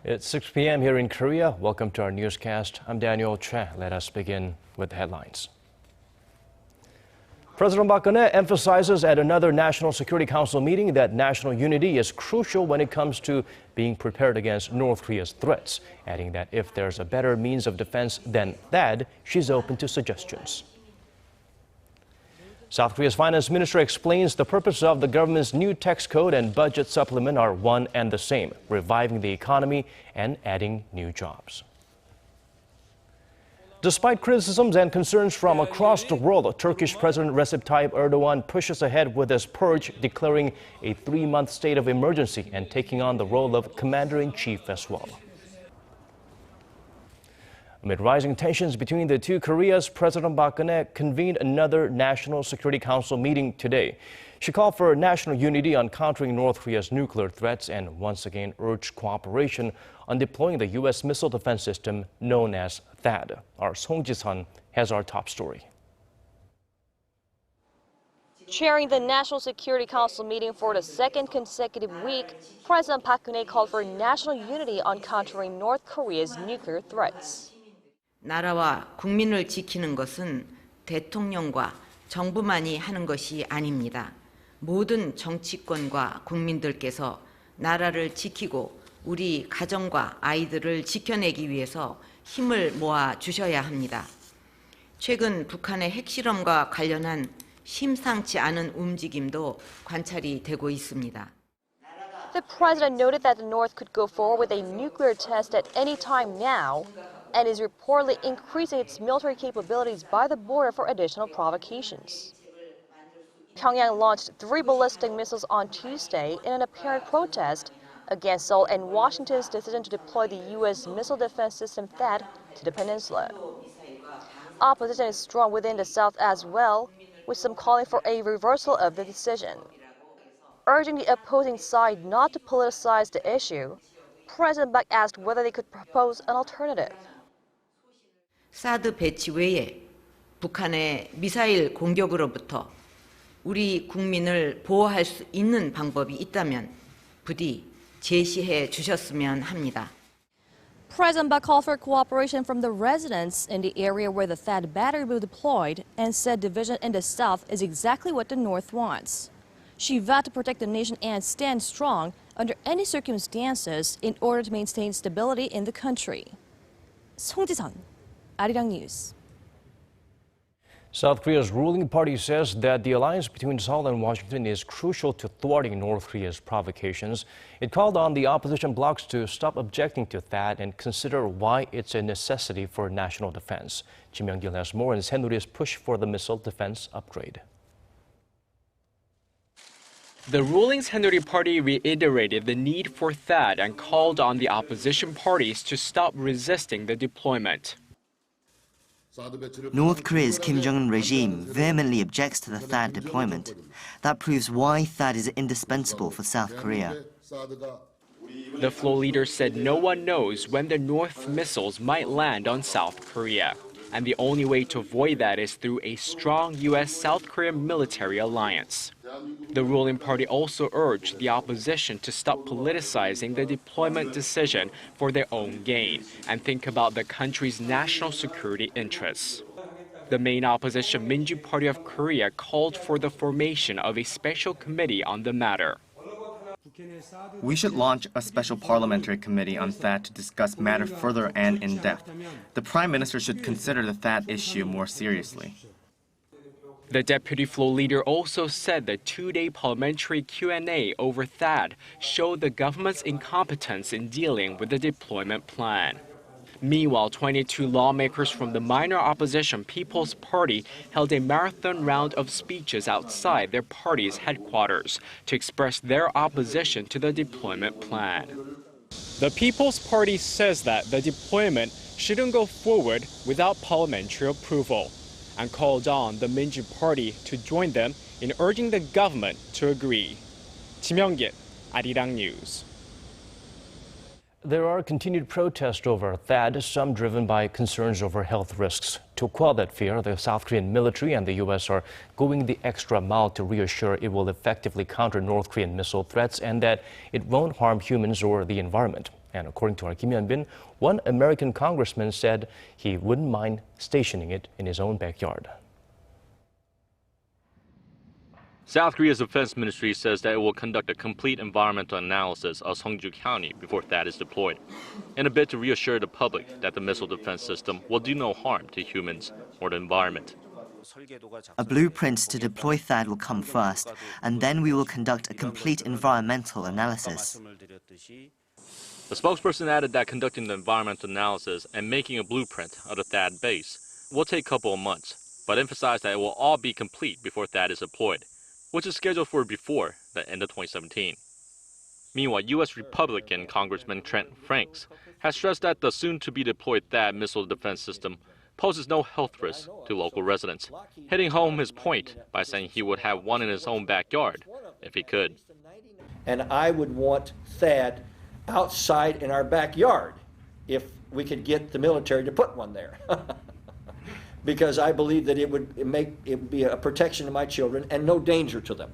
It's 6 p.m. here in Korea. Welcome to our newscast. I'm Daniel Che. Let us begin with the headlines. President Park Geunhye emphasizes at another National Security Council meeting that national unity is crucial when it comes to being prepared against North Korea's threats, adding that if there's a better means of defense than THAAD, she's open to suggestions. South Korea's finance minister explains the purpose of the government's new tax code and budget supplement are one and the same, reviving the economy and adding new jobs. Despite criticisms and concerns from across the world, Turkish President Recep Tayyip Erdogan pushes ahead with his purge, declaring a 3-month state of emergency and taking on the role of commander-in-chief as well. Amid rising tensions between the two Koreas, President Park Geunhye convened another National Security Council meeting today. She called for national unity on countering North Korea's nuclear threats and once again urged cooperation on deploying the U.S. missile defense system known as THAAD. Our Song Ji-sun has our top story. Chairing the National Security Council meeting for the second consecutive week, President Park Geunhye called for national unity on countering North Korea's nuclear threats. 나라와 국민을 지키는 것은 대통령과 정부만이 하는 것이 아닙니다. 모든 정치권과 국민들께서 나라를 지키고 우리 가정과 아이들을 지켜내기 위해서 힘을 모아 주셔야 합니다. 최근 북한의 핵실험과 관련한 심상치 않은 움직임도 관찰이 되고 있습니다. The president noted that the North could go forward with a nuclear test at any time now, and is reportedly increasing its military capabilities by the border for additional provocations. Pyongyang launched 3 ballistic missiles on Tuesday in an apparent protest against Seoul and Washington's decision to deploy the U.S. missile defense system THAAD to the peninsula. Opposition is strong within the South as well, with some calling for a reversal of the decision. Urging the opposing side not to politicize the issue, President Park asked whether they could propose an alternative. 사드 배치 외에 북한의 미사일 공격으로부터 우리 국민을 보호할 수 있는 방법이 있다면 부디 제시해 주셨으면 합니다. President Park called for cooperation from the residents in the area where the THAAD battery will be deployed and said division in the South is exactly what the North wants. She vowed to protect the nation and stand strong under any circumstances in order to maintain stability in the country. Song Ji-sun, Arirang News. South Korea's ruling party says that the alliance between Seoul and Washington is crucial to thwarting North Korea's provocations. It called on the opposition blocs to stop objecting to THAAD and consider why it's a necessity for national defense. Kim Young-gil has more on Saenuri's push for the missile defense upgrade. The ruling Saenuri party reiterated the need for THAAD and called on the opposition parties to stop resisting the deployment. North Korea's Kim Jong-un regime vehemently objects to the THAAD deployment. That proves why THAAD is indispensable for South Korea. The floor leader said no one knows when the North missiles might land on South Korea, and the only way to avoid that is through a strong U.S.-South Korean military alliance. The ruling party also urged the opposition to stop politicizing the deployment decision for their own gain and think about the country's national security interests. The main opposition Minju Party of Korea called for the formation of a special committee on the matter. We should launch a special parliamentary committee on THAAD to discuss matter further and in depth. The Prime Minister should consider the THAAD issue more seriously. The deputy floor leader also said the 2-day parliamentary Q&A over THAAD showed the government's incompetence in dealing with the deployment plan. Meanwhile, 22 lawmakers from the minor opposition People's Party held a marathon round of speeches outside their party's headquarters to express their opposition to the deployment plan. The People's Party says that the deployment shouldn't go forward without parliamentary approval, and called on the Minju Party to join them in urging the government to agree. Kim Young-gil, Arirang News. There are continued protests over THAAD, some driven by concerns over health risks. To quell that fear, the South Korean military and the U.S. are going the extra mile to reassure it will effectively counter North Korean missile threats and that it won't harm humans or the environment. And according to our Kim Hyun-bin, one American congressman said he wouldn't mind stationing it in his own backyard. South Korea's defense ministry says that it will conduct a complete environmental analysis of Seongju County before THAAD is deployed, in a bid to reassure the public that the missile defense system will do no harm to humans or the environment. A blueprint to deploy THAAD will come first, and then we will conduct a complete environmental analysis. The spokesperson added that conducting the environmental analysis and making a blueprint of the THAAD base will take a couple of months, but emphasized that it will all be complete before THAAD is deployed, which is scheduled for before the end of 2017. Meanwhile, U.S. Republican Congressman Trent Franks has stressed that the soon-to-be-deployed THAAD missile defense system poses no health risk to local residents, hitting home his point by saying he would have one in his own backyard if he could. And I would want THAAD outside in our backyard if we could get the military to put one there. Because I believe that it would be a protection to my children and no danger to them.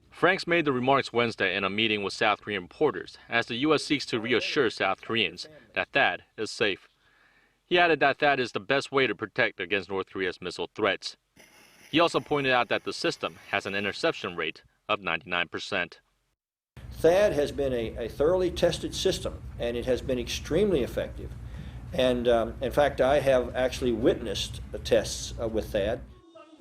Franks made the remarks Wednesday in a meeting with South Korean reporters as the U.S. seeks to reassure South Koreans that THAAD is safe. He added that THAAD is the best way to protect against North Korea's missile threats. He also pointed out that the system has an interception rate of 99%. THAAD has been a thoroughly tested system, and it has been extremely effective. And in fact, I have actually witnessed tests with THAAD.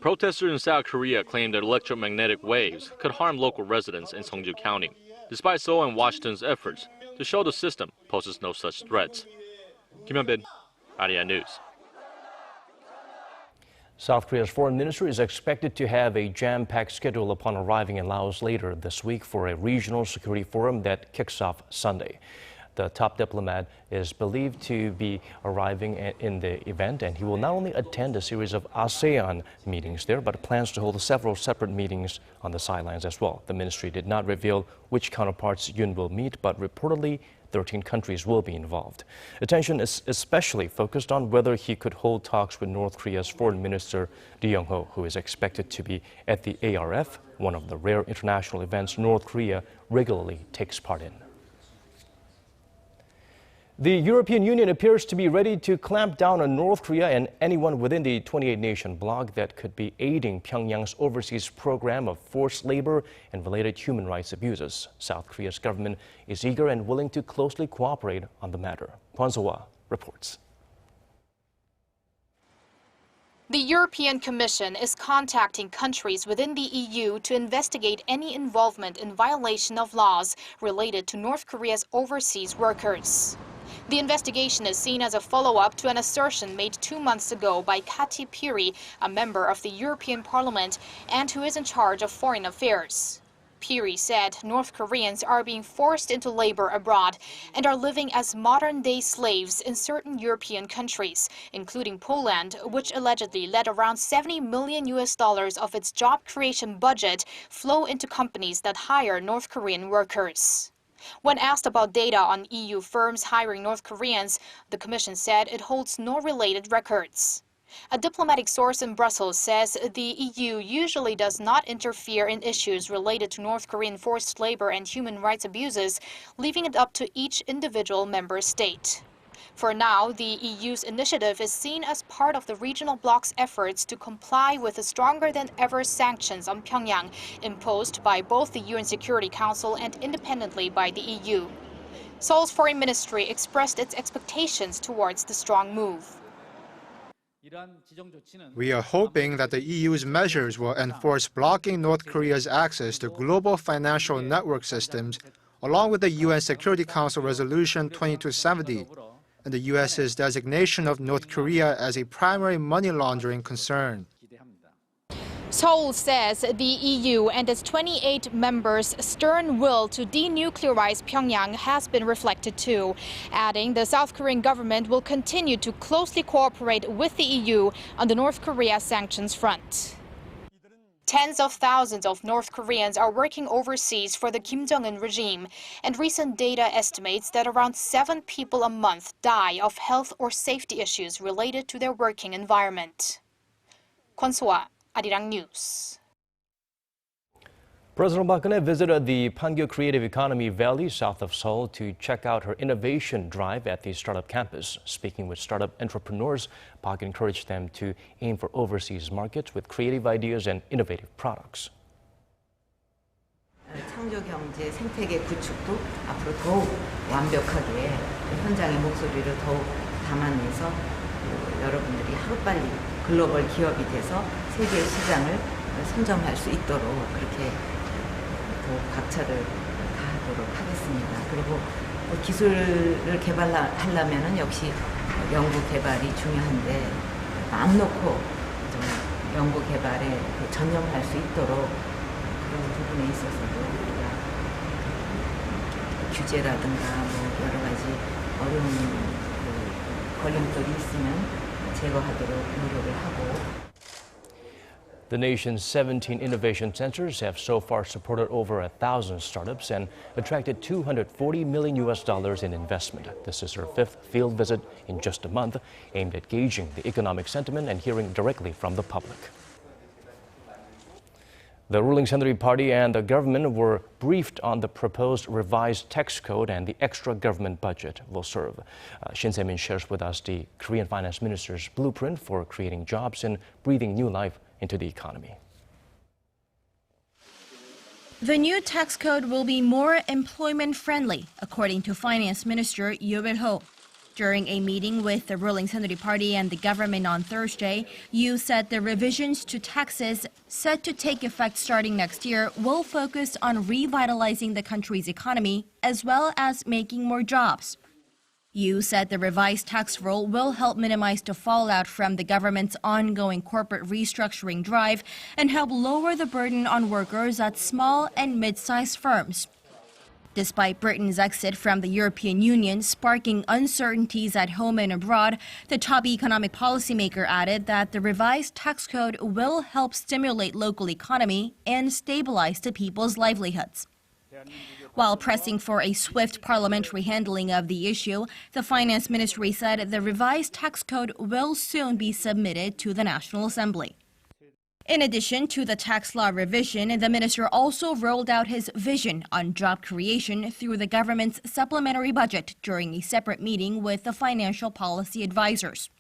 Protesters in South Korea claim that electromagnetic waves could harm local residents in Seongju County, despite Seoul and Washington's efforts to show the system poses no such threats. Kim Hyun-bin, Arirang News. South Korea's foreign minister is expected to have a jam-packed schedule upon arriving in Laos later this week for a regional security forum that kicks off Sunday. The top diplomat is believed to be arriving in the event, and he will not only attend a series of ASEAN meetings there, but plans to hold several separate meetings on the sidelines as well. The ministry did not reveal which counterparts Yoon will meet, but reportedly 13 countries will be involved. Attention is especially focused on whether he could hold talks with North Korea's foreign minister Ri Yong-ho, who is expected to be at the ARF, one of the rare international events North Korea regularly takes part in. The European Union appears to be ready to clamp down on North Korea and anyone within the 28-nation bloc that could be aiding Pyongyang's overseas program of forced labor and related human rights abuses. South Korea's government is eager and willing to closely cooperate on the matter. Kwon So-hwa reports. The European Commission is contacting countries within the EU to investigate any involvement in violation of laws related to North Korea's overseas workers. The investigation is seen as a follow-up to an assertion made 2 months ago by Kati Piri, a member of the European Parliament and who is in charge of foreign affairs. Piri said North Koreans are being forced into labor abroad and are living as modern-day slaves in certain European countries, including Poland, which allegedly let around $70 million of its job creation budget flow into companies that hire North Korean workers. When asked about data on EU firms hiring North Koreans, the Commission said it holds no related records. A diplomatic source in Brussels says the EU usually does not interfere in issues related to North Korean forced labor and human rights abuses, leaving it up to each individual member state. For now, the EU's initiative is seen as part of the regional bloc's efforts to comply with the stronger-than-ever sanctions on Pyongyang imposed by both the UN Security Council and independently by the EU. Seoul's foreign ministry expressed its expectations towards the strong move. We are hoping that the EU's measures will enforce blocking North Korea's access to global financial network systems, along with the UN Security Council Resolution 2270, and the U.S.'s designation of North Korea as a primary money laundering concern. Seoul says the EU and its 28 members' stern will to denuclearize Pyongyang has been reflected too, adding the South Korean government will continue to closely cooperate with the EU on the North Korea sanctions front. Tens of thousands of North Koreans are working overseas for the Kim Jong-un regime, and recent data estimates that around 7 people a month die of health or safety issues related to their working environment. Kwon So-hwa, Arirang News. President Park Geunhye visited the Pangyo Creative Economy Valley south of Seoul to check out her innovation drive at the startup campus. Speaking with startup entrepreneurs, Park encouraged them to aim for overseas markets with creative ideas and innovative products. 창조 경제 생태계 구축도 앞으로 더욱 완벽하게 현장의 목소리를 더욱 담아내서 여러분들이 하루빨리 글로벌 기업이 돼서 세계 시장을 선점할 수 있도록 그렇게 박차를 가하도록 하겠습니다. 그리고 기술을 개발하려면 역시 연구 개발이 중요한데 마음 놓고 좀 연구 개발에 전념할 수 있도록 그런 부분에 있어서도 우리가 규제라든가 뭐 여러 가지 어려운 걸림돌이 있으면 제거하도록 노력을 하고. The nation's 17 innovation centers have so far supported over 1,000 startups and attracted $240 million in investment. This is her 5th field visit in just a month, aimed at gauging the economic sentiment and hearing directly from the public. The ruling Saenuri Party and the government were briefed on the proposed revised tax code and the extra government budget will serve. Shin Se-min shares with us the Korean finance minister's blueprint for creating jobs and breathing new life into the economy. The new tax code will be more employment-friendly, according to Finance Minister Yoo Il-ho. During a meeting with the ruling Saenuri Party and the government on Thursday, Yoo said the revisions to taxes set to take effect starting next year will focus on revitalizing the country's economy as well as making more jobs. Yoo said the revised tax rule will help minimize the fallout from the government's ongoing corporate restructuring drive and help lower the burden on workers at small and mid-sized firms. Despite Britain's exit from the European Union sparking uncertainties at home and abroad, the top economic policymaker added that the revised tax code will help stimulate local economy and stabilize the people's livelihoods. While pressing for a swift parliamentary handling of the issue, the Finance Ministry said the revised tax code will soon be submitted to the National Assembly. In addition to the tax law revision, the minister also rolled out his vision on job creation through the government's supplementary budget during a separate meeting with the financial policy advisors.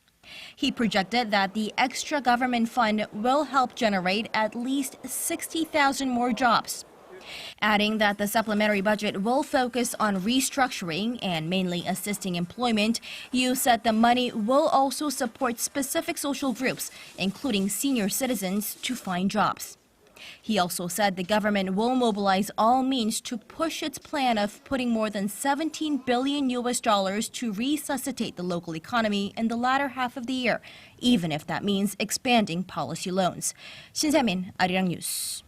He projected that the extra government fund will help generate at least 60,000 more jobs. Adding that the supplementary budget will focus on restructuring and mainly assisting employment, Yoo said the money will also support specific social groups, including senior citizens, to find jobs. He also said the government will mobilize all means to push its plan of putting more than $17 billion to resuscitate the local economy in the latter half of the year, even if that means expanding policy loans. Shin Se-min, Arirang News.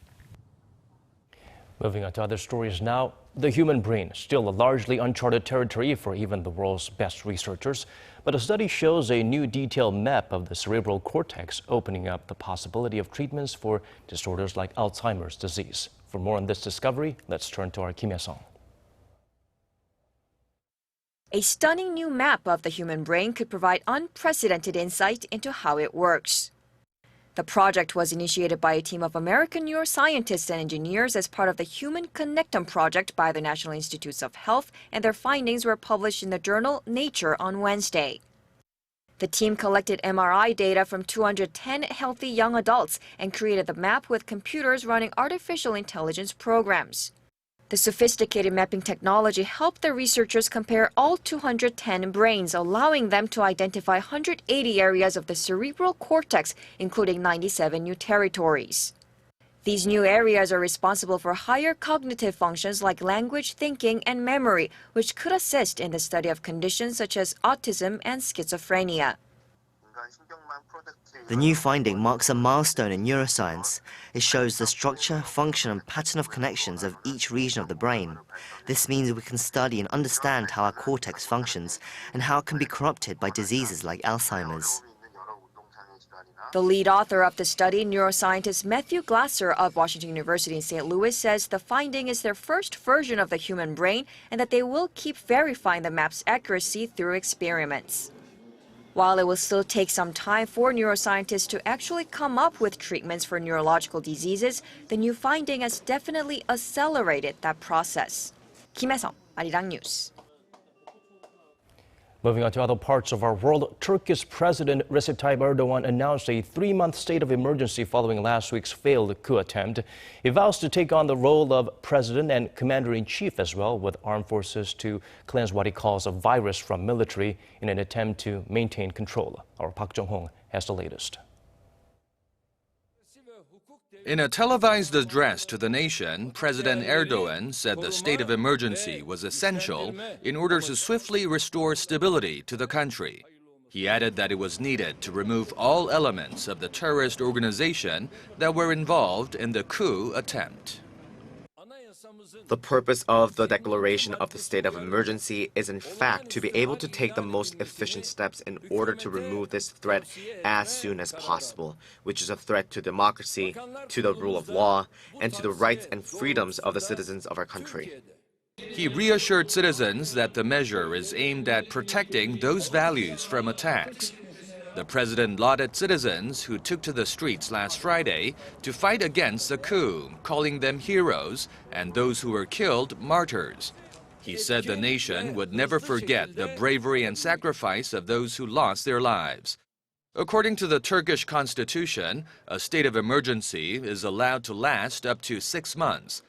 Moving on to other stories now. The human brain, still a largely uncharted territory for even the world's best researchers. But a study shows a new detailed map of the cerebral cortex, opening up the possibility of treatments for disorders like Alzheimer's disease. For more on this discovery, let's turn to our Kim Hye-sung. A stunning new map of the human brain could provide unprecedented insight into how it works. The project was initiated by a team of American neuroscientists and engineers as part of the Human Connectome project by the National Institutes of Health, and their findings were published in the journal Nature on Wednesday. The team collected MRI data from 210 healthy young adults and created the map with computers running artificial intelligence programs. The sophisticated mapping technology helped the researchers compare all 210 brains, allowing them to identify 180 areas of the cerebral cortex, including 97 new territories. These new areas are responsible for higher cognitive functions like language, thinking, and memory, which could assist in the study of conditions such as autism and schizophrenia. The new finding marks a milestone in neuroscience. It shows the structure, function, and pattern of connections of each region of the brain. This means we can study and understand how our cortex functions and how it can be corrupted by diseases like Alzheimer's. The lead author of the study, neuroscientist Matthew Glasser of Washington University in St. Louis, says the finding is their first version of the human brain and that they will keep verifying the map's accuracy through experiments. While it will still take some time for neuroscientists to actually come up with treatments for neurological diseases, the new finding has definitely accelerated that process. Kim Hae-sung, Arirang News. Moving on to other parts of our world, Turkish President Recep Tayyip Erdogan announced a 3-month state of emergency following last week's failed coup attempt. He vows to take on the role of president and commander-in-chief as well, with armed forces to cleanse what he calls a virus from military in an attempt to maintain control. Our Park Geunhye has the latest. In a televised address to the nation, President Erdogan said the state of emergency was essential in order to swiftly restore stability to the country. He added that it was needed to remove all elements of the terrorist organization that were involved in the coup attempt. The purpose of the declaration of the state of emergency is in fact to be able to take the most efficient steps in order to remove this threat as soon as possible, which is a threat to democracy, to the rule of law, and to the rights and freedoms of the citizens of our country. He reassured citizens that the measure is aimed at protecting those values from attacks. The president lauded citizens who took to the streets last Friday to fight against the coup, calling them heroes, and those who were killed martyrs. He said the nation would never forget the bravery and sacrifice of those who lost their lives. According to the Turkish constitution, a state of emergency is allowed to last up to 6 months.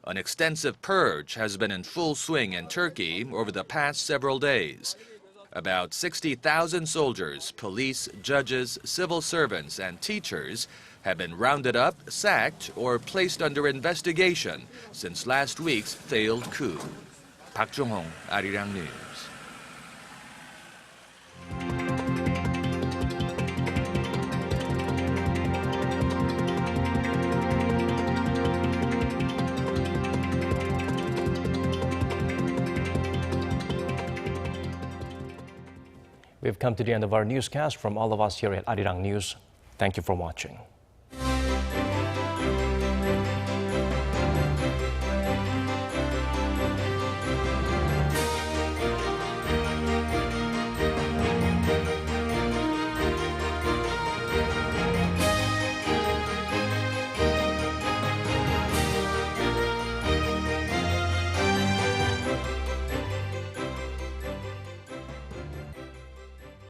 An extensive purge has been in full swing in Turkey over the past several days. About 60,000 soldiers, police, judges, civil servants, and teachers have been rounded up, sacked, or placed under investigation since last week's failed coup. Park Geunhye, Arirang News. We've come to the end of our newscast. From all of us here at Arirang News, thank you for watching.